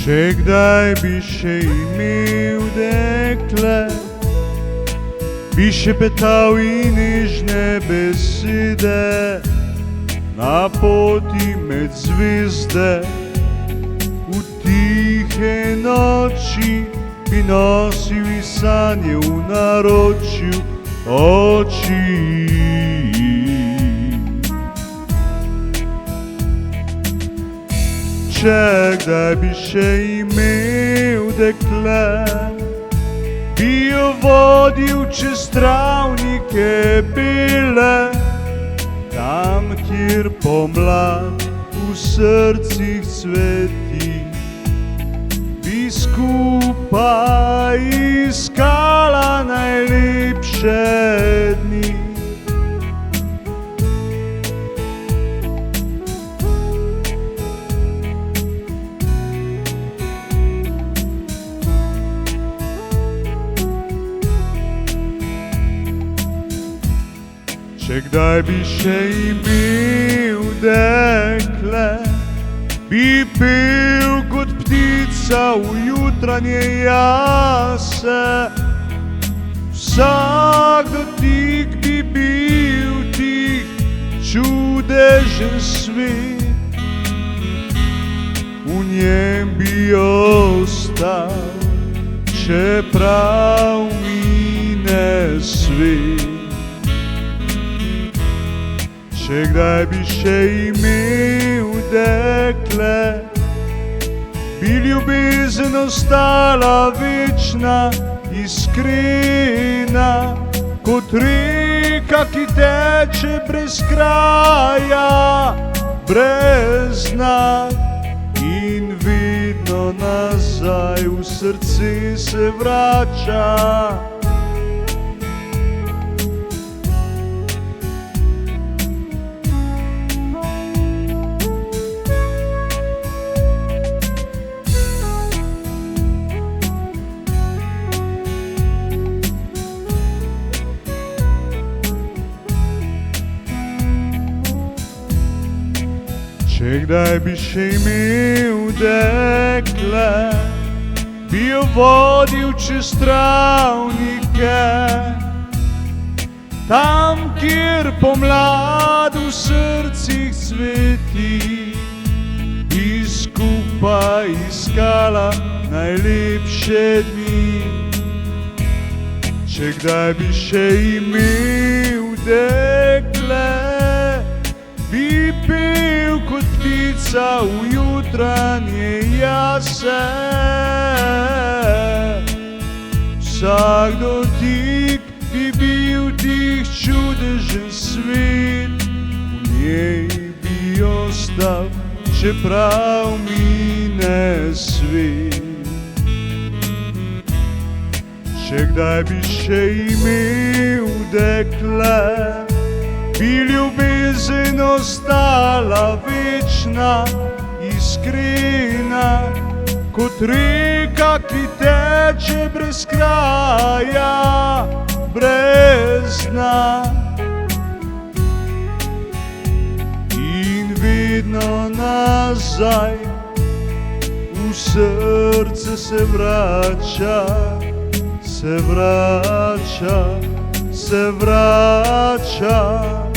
Če kdaj bi še imel dekle, bi šepetal in nežne besede na poti med zvezde. V tihe noči bi nosil iz sanje v naročju oči. Če kdaj bi še imel dekle, bi jo vodil čez travnike bele, tam, kjer pomlad v srcih cveti, bi skupaj iskala najlepše dni. Če kdaj bi še imel dekle, bi pel kot ptica v jutranje jase. Vsak dotik bi bil tih, čudežen svet, v njem bi ostal, čeprav mine svet. Če kdaj bi še imel dekle, bi ljubezen ostala večna, iskrena, kot reka, ki teče brez kraja, brez dna, in vedno nazaj v srce se vrača. Če kdaj bi še imel dekle, bi jo vodil čez travnike, tam, kjer pomlad v srcih cveti, bi skupaj iskala najlepše dni. Če kdaj bi še imel dekle, bi pel kot ptica v jutranje jase. Vsak dotik bi bil tih, čudežen svet, v njej bi ostal, čeprav mine svet. Če kdaj bi še imel dekle, bi ljubezen ostala večna, iskrena, kot reka, ki teče brez kraja, brez dna, in vedno nazaj v srce se vrača, se vrača, se vrača.